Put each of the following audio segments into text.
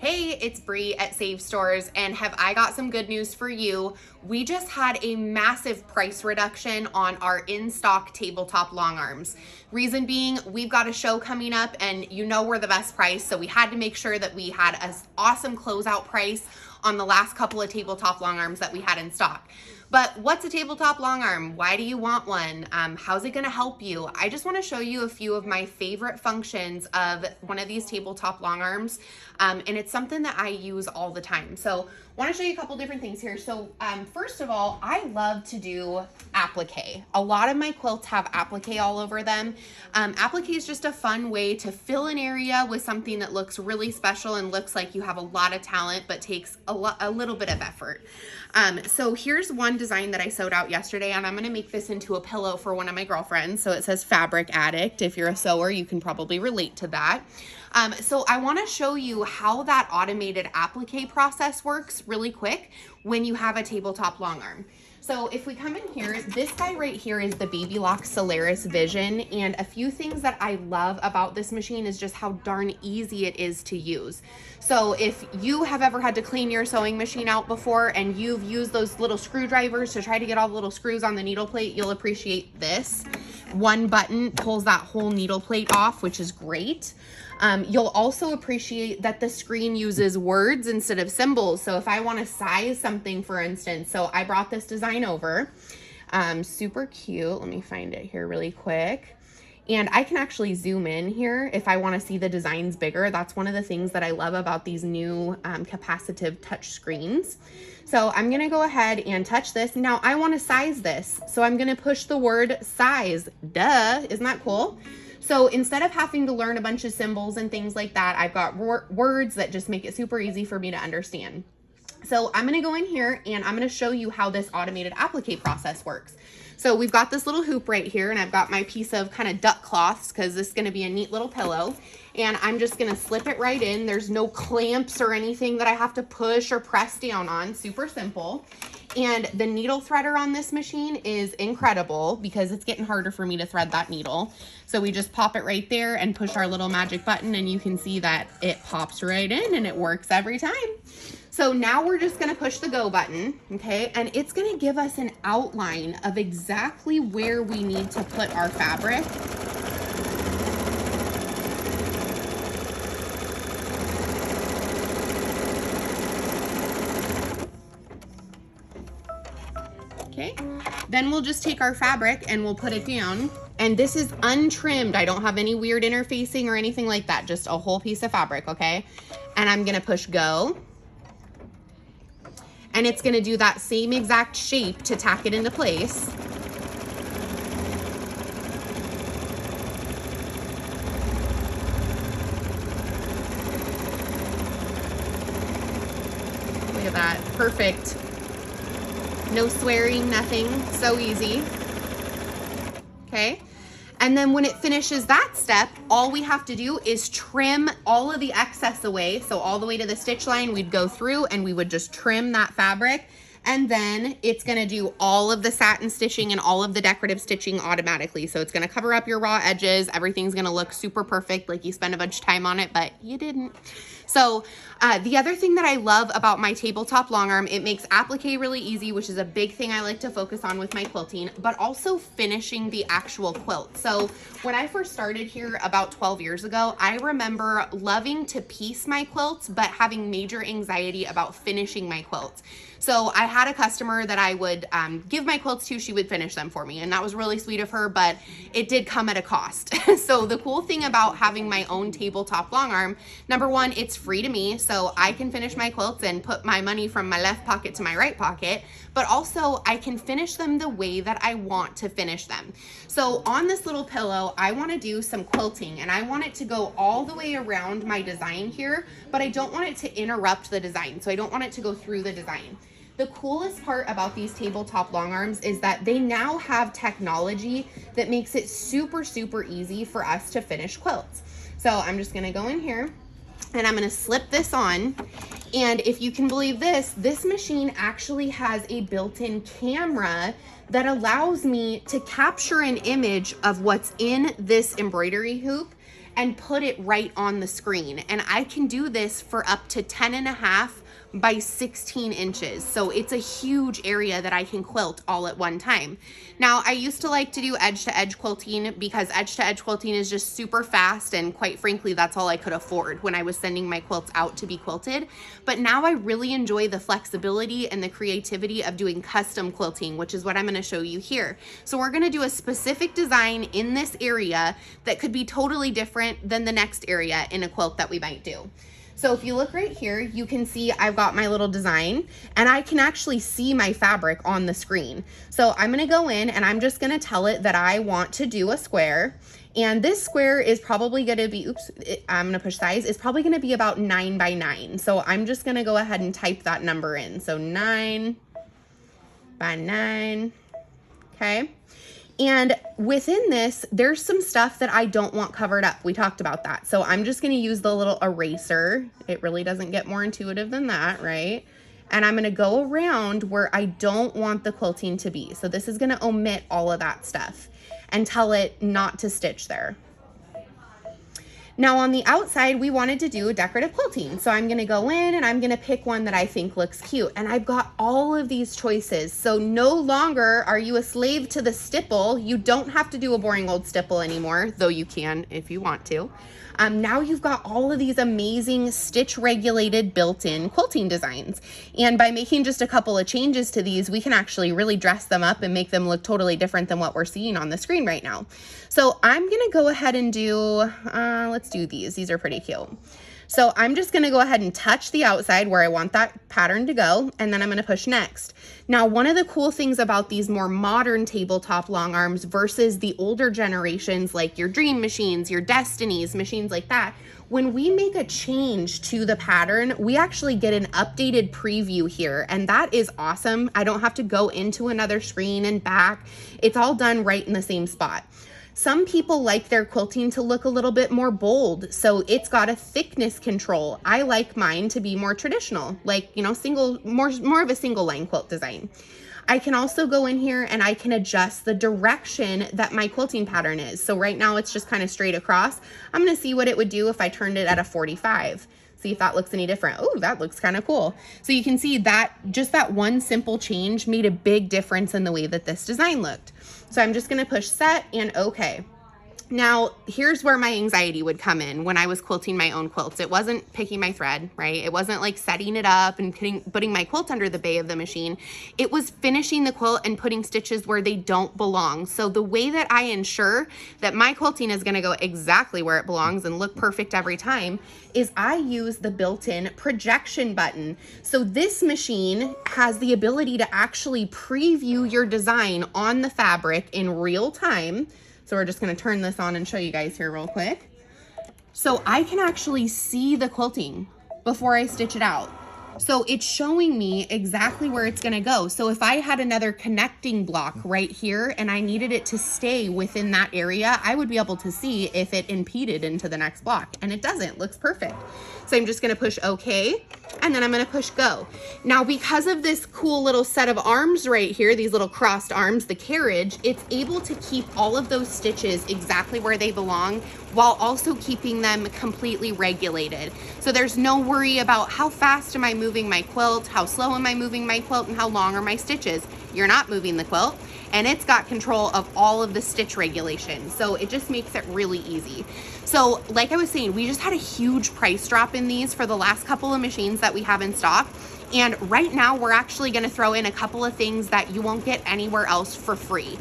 Hey, it's Bree at Save Stores, and have I got some good news for you? We just had a massive price reduction on our in-stock tabletop long arms. Reason being, we've got a show coming up and you know we're the best price, so we had to make sure that we had an awesome closeout price on the last couple of tabletop long arms that we had in stock. But what's a tabletop long arm? Why do you want one? How's it gonna help you? I just wanna show you a few of my favorite functions of one of these tabletop long arms. And it's something that I use all the time. So I wanna show you a couple different things here. So first of all, I love to do applique. A lot of my quilts have applique all over them. Applique is just a fun way to fill an area with something that looks really special and looks like you have a lot of talent, but takes a little bit of effort. So here's one design that I sewed out yesterday, and I'm gonna make this into a pillow for one of my girlfriends. So it says Fabric Addict. If you're a sewer, you can probably relate to that. So I wanna show you how that automated applique process works really quick when you have a tabletop long arm. So if we come in here, this guy right here is the Baby Lock Solaris Vision, and a few things that I love about this machine is just how darn easy it is to use. So if you have ever had to clean your sewing machine out before and you've used those little screwdrivers to try to get all the little screws on the needle plate, you'll appreciate this. One button pulls that whole needle plate off, which is great. You'll also appreciate that the screen uses words instead of symbols. So if I want to size something, for instance, so I brought this design over, super cute. Let me find it here really quick. And I can actually zoom in here if I want to see the designs bigger. That's one of the things that I love about these new capacitive touch screens. So I'm going to go ahead and touch this. Now I want to size this. So I'm going to push the word size. Duh, isn't that cool? So instead of having to learn a bunch of symbols and things like that, I've got words that just make it super easy for me to understand. So I'm gonna go in here and I'm gonna show you how this automated applique process works. So we've got this little hoop right here, and I've got my piece of kind of duck cloths because this is gonna be a neat little pillow. And I'm just gonna slip it right in. There's no clamps or anything that I have to push or press down on, super simple. And the needle threader on this machine is incredible because it's getting harder for me to thread that needle. So we just pop it right there and push our little magic button, and you can see that it pops right in and it works every time. So now we're just gonna push the go button, okay? And it's gonna give us an outline of exactly where we need to put our fabric. Okay, then we'll just take our fabric and we'll put it down. And this is untrimmed. I don't have any weird interfacing or anything like that, just a whole piece of fabric, okay? And I'm gonna push go. And it's gonna do that same exact shape to tack it into place. Look at that, perfect. No swearing, nothing, so easy. Okay, and then when it finishes that step, all we have to do is trim all of the excess away. So all the way to the stitch line, we'd go through and we would just trim that fabric, and then it's gonna do all of the satin stitching and all of the decorative stitching automatically. So it's gonna cover up your raw edges. Everything's gonna look super perfect, like you spent a bunch of time on it, but you didn't. So the other thing that I love about my tabletop long arm, it makes applique really easy, which is a big thing I like to focus on with my quilting, but also finishing the actual quilt. So when I first started here about 12 years ago, I remember loving to piece my quilts, but having major anxiety about finishing my quilts. So I had a customer that I would give my quilts to, she would finish them for me. And that was really sweet of her, but it did come at a cost. So the cool thing about having my own tabletop long arm, number one, it's free to me. So I can finish my quilts and put my money from my left pocket to my right pocket, but also I can finish them the way that I want to finish them. So on this little pillow, I want to do some quilting, and I want it to go all the way around my design here, but I don't want it to interrupt the design. So I don't want it to go through the design. The coolest part about these tabletop long arms is that they now have technology that makes it super, super easy for us to finish quilts. So I'm just gonna go in here and I'm gonna slip this on. And if you can believe this, this machine actually has a built-in camera that allows me to capture an image of what's in this embroidery hoop and put it right on the screen. And I can do this for up to 10.5 by 16 inches. So it's a huge area that I can quilt all at one time. Now, I used to like to do edge-to-edge quilting because edge-to-edge quilting is just super fast, and quite frankly, that's all I could afford when I was sending my quilts out to be quilted. But now I really enjoy the flexibility and the creativity of doing custom quilting, which is what I'm gonna show you here. So we're gonna do a specific design in this area that could be totally different than the next area in a quilt that we might do. So if you look right here, you can see I've got my little design, and I can actually see my fabric on the screen. So I'm gonna go in and I'm just gonna tell it that I want to do a square. And this square is probably gonna be, I'm gonna push size, it's probably gonna be about 9 by 9. So I'm just gonna go ahead and type that number in. So 9 by 9, okay? And within this, there's some stuff that I don't want covered up. We talked about that. So I'm just gonna use the little eraser. It really doesn't get more intuitive than that, right? And I'm gonna go around where I don't want the quilting to be. So this is gonna omit all of that stuff and tell it not to stitch there. Now on the outside, we wanted to do decorative quilting. So I'm gonna go in and I'm gonna pick one that I think looks cute. And I've got all of these choices. So no longer are you a slave to the stipple. You don't have to do a boring old stipple anymore, though you can if you want to. Now you've got all of these amazing stitch regulated built-in quilting designs. And by making just a couple of changes to these, we can actually really dress them up and make them look totally different than what we're seeing on the screen right now. So I'm gonna go ahead and do, let's do these. These are pretty cute. So I'm just gonna go ahead and touch the outside where I want that pattern to go, and then I'm gonna push next. Now, one of the cool things about these more modern tabletop long arms versus the older generations, like your Dream machines, your Destinies, machines like that, when we make a change to the pattern, we actually get an updated preview here, and that is awesome. I don't have to go into another screen and back. It's all done right in the same spot. Some people like their quilting to look a little bit more bold, so it's got a thickness control. I like mine to be more traditional, like, you know, more of a single line quilt design. I can also go in here and I can adjust the direction that my quilting pattern is. So right now it's just kind of straight across. I'm gonna see what it would do if I turned it at a 45. See if that looks any different. Oh, that looks kind of cool. So you can see that just that one simple change made a big difference in the way that this design looked. So I'm just gonna push set and okay. Now, here's where my anxiety would come in when I was quilting my own quilts. It wasn't picking my thread, right? It wasn't like setting it up and putting my quilt under the bay of the machine. It was finishing the quilt and putting stitches where they don't belong. So the way that I ensure that my quilting is gonna go exactly where it belongs and look perfect every time is I use the built-in projection button. So this machine has the ability to actually preview your design on the fabric in real time. So we're just gonna turn this on and show you guys here real quick. So I can actually see the quilting before I stitch it out. So it's showing me exactly where it's gonna go. So if I had another connecting block right here and I needed it to stay within that area, I would be able to see if it impeded into the next block, and it doesn't, looks perfect. So I'm just gonna push okay, and then I'm gonna push go. Now, because of this cool little set of arms right here, these little crossed arms, the carriage, it's able to keep all of those stitches exactly where they belong while also keeping them completely regulated. So there's no worry about how fast am I moving my quilt, how slow am I moving my quilt, and how long are my stitches. You're not moving the quilt, and it's got control of all of the stitch regulation. So it just makes it really easy. So like I was saying, we just had a huge price drop in these for the last couple of machines that we have in stock. And right now we're actually gonna throw in a couple of things that you won't get anywhere else for free.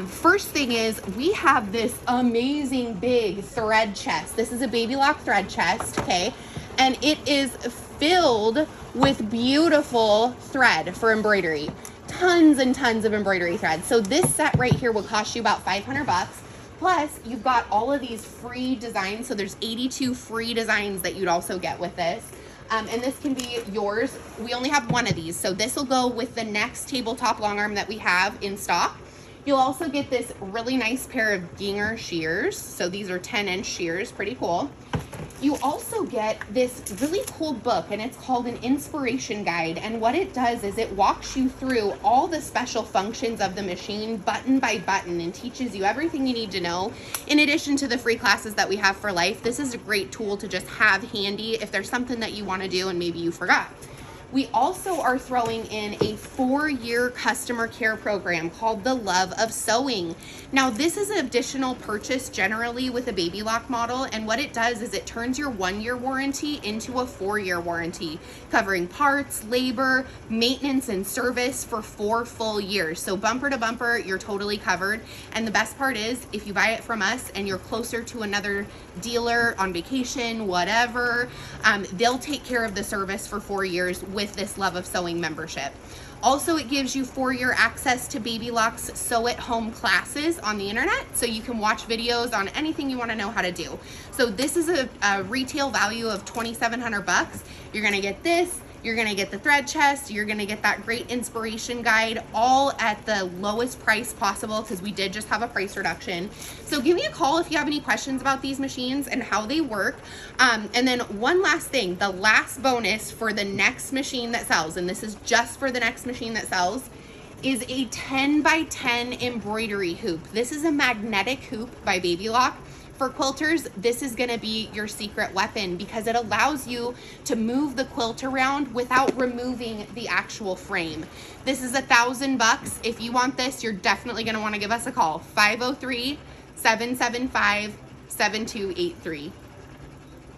First thing is we have this amazing big thread chest. This is a baby lock thread chest, okay? And it is filled with beautiful thread for embroidery. Tons and tons of embroidery thread. So this set right here will cost you about 500 bucks. Plus you've got all of these free designs. So there's 82 free designs that you'd also get with this. And this can be yours. We only have one of these. So this will go with the next tabletop long arm that we have in stock. You'll also get this really nice pair of Ginger shears. So these are 10-inch shears, pretty cool. You also get this really cool book, and it's called an inspiration guide. And what it does is it walks you through all the special functions of the machine button by button and teaches you everything you need to know. In addition to the free classes that we have for life, this is a great tool to just have handy if there's something that you want to do and maybe you forgot. We also are throwing in a 4-year customer care program called the Love of Sewing. Now, this is an additional purchase generally with a baby lock model, and what it does is it turns your 1-year warranty into a 4-year warranty, covering parts, labor, maintenance, and service for 4 full years. So bumper to bumper, you're totally covered. And the best part is, if you buy it from us and you're closer to another dealer on vacation, whatever, they'll take care of the service for 4 years with this Love of Sewing membership. Also, it gives you 4-year access to Baby Lock's Sew at Home classes on the internet, so you can watch videos on anything you want to know how to do. So this is a retail value of $2,700. You're gonna get this, you're gonna get the thread chest, you're gonna get that great inspiration guide, all at the lowest price possible, because we did just have a price reduction. So give me a call if you have any questions about these machines and how they work. And then one last thing, the last bonus for the next machine that sells, and this is just for the next machine that sells, is a 10 by 10 embroidery hoop. This is a magnetic hoop by Baby Lock. For quilters, this is gonna be your secret weapon because it allows you to move the quilt around without removing the actual frame. This is $1,000. If you want this, you're definitely gonna wanna give us a call, 503-775-7283.